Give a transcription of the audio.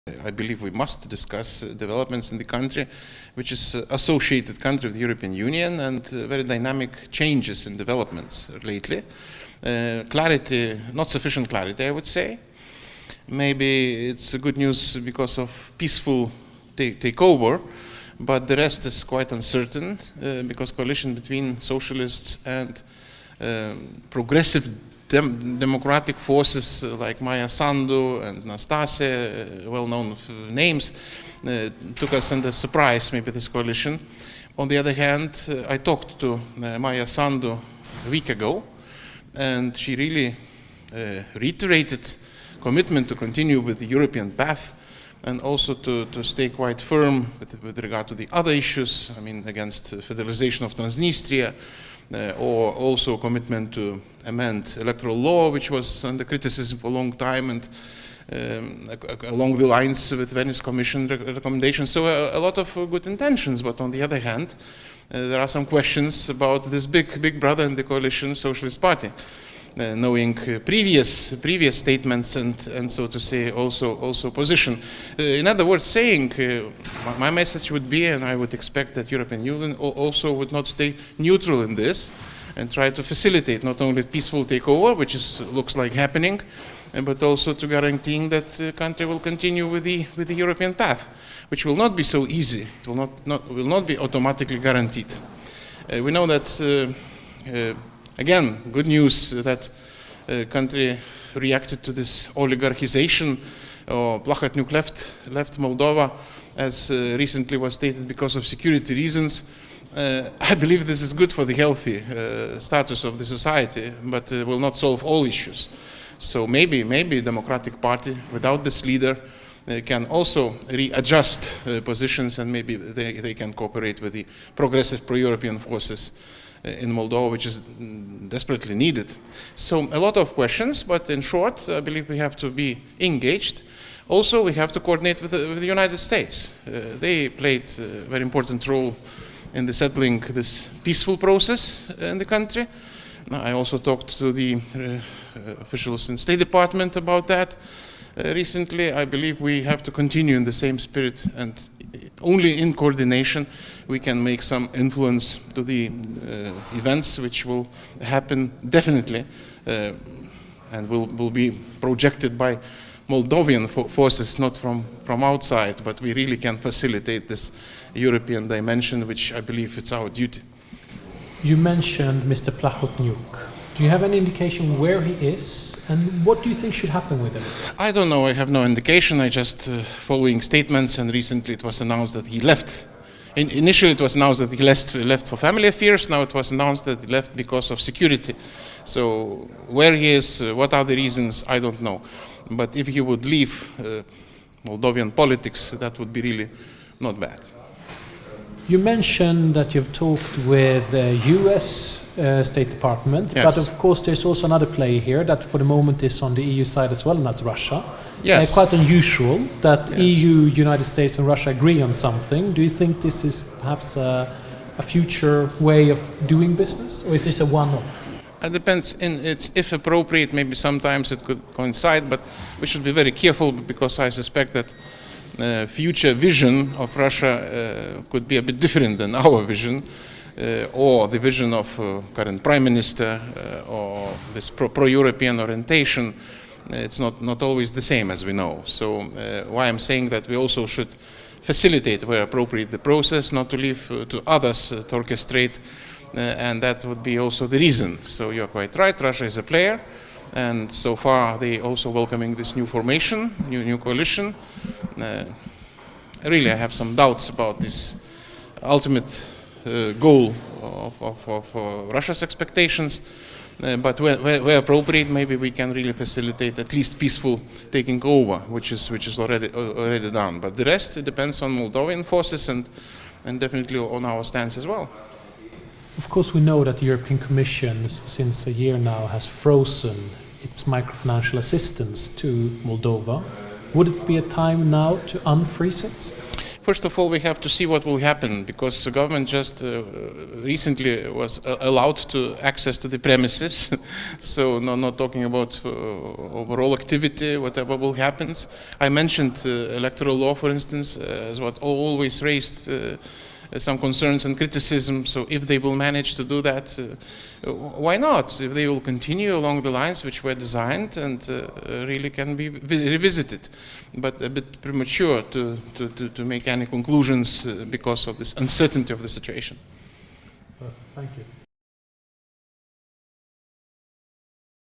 I believe we must discuss developments in the country, which is associated country with the European Union, and very dynamic changes in developments lately. Clarity, not sufficient clarity, I would say. Maybe it's good news because of peaceful takeover, but the rest is quite uncertain because coalition between socialists and progressive democratic forces like Maia Sandu and Nastase, well-known names, took us under surprise, maybe this coalition. On the other hand, I talked to Maia Sandu a week ago, and she really reiterated commitment to continue with the European path, and also to stay quite firm with regard to the other issues, I mean, against federalization of Transnistria, or also commitment to amend electoral law, which was under criticism for a long time, and along the lines with Venice Commission recommendations. So a lot of good intentions, but on the other hand, there are some questions about this big brother in the coalition, Socialist Party, knowing previous statements and so to say also position. In other words, saying my message would be, and I would expect that European Union also would not stay neutral in this and try to facilitate not only peaceful takeover, which looks like happening, but also to guaranteeing that the country will continue with the European path, which will not be so easy. It will not be automatically guaranteed. We know that. Again, good news that country reacted to this oligarchization, or Plahotniuc left Moldova, as recently was stated, because of security reasons. I believe this is good for the healthy status of the society, but will not solve all issues. So maybe Democratic Party, without this leader, can also readjust positions, and maybe they can cooperate with the progressive pro-European forces in Moldova, which is desperately needed. So a lot of questions, but in short, I believe we have to be engaged. Also, we have to coordinate with the United States. They played a very important role in the settling this peaceful process in the country. I also talked to the officials in State Department about that recently. I believe we have to continue in the same spirit, and only in coordination we can make some influence to the events which will happen definitely and will be projected by Moldovan forces, not from outside, but we really can facilitate this European dimension, which I believe it's our duty. You mentioned Mr. Plahotniuc. Do you have any indication where he is, and what do you think should happen with him? I don't know. I have no indication. I just following statements, and recently it was announced that he left. Initially it was announced that he left for family affairs. Now it was announced that he left because of security. So where he is, what are the reasons, I don't know. But if he would leave Moldovan politics, that would be really not bad. You mentioned that you've talked with the US State Department, yes. But of course there's also another player here that for the moment is on the EU side as well, and that's Russia. Yes. Quite unusual that Yes. EU, United States and Russia agree on something. Do you think this is perhaps a future way of doing business, or is this a one-off? It depends. It's if appropriate, maybe sometimes it could coincide, but we should be very careful, because I suspect that future vision of Russia could be a bit different than our vision, or the vision of current Prime Minister, or this pro-European orientation. It's not always the same, as we know. So why I'm saying that we also should facilitate, where appropriate, the process, not to leave to others to orchestrate, and that would be also the reason. So you're quite right, Russia is a player, and so far they also welcoming this new formation, new coalition. Really, I have some doubts about this ultimate goal of Russia's expectations, but where appropriate, maybe we can really facilitate at least peaceful taking over, which is already done. But the rest, it depends on Moldovan forces and definitely on our stance as well. Of course, we know that the European Commission, since a year now, has frozen its microfinancial assistance to Moldova. Would it be a time now to unfreeze it? First of all, we have to see what will happen, because the government just recently was allowed to access to the premises. So not talking about overall activity, whatever will happen. I mentioned electoral law, for instance, as what always raised some concerns and criticism. So if they will manage to do that, why not? If they will continue along the lines which were designed and really can be revisited. But a bit premature to make any conclusions because of this uncertainty of the situation. Thank you.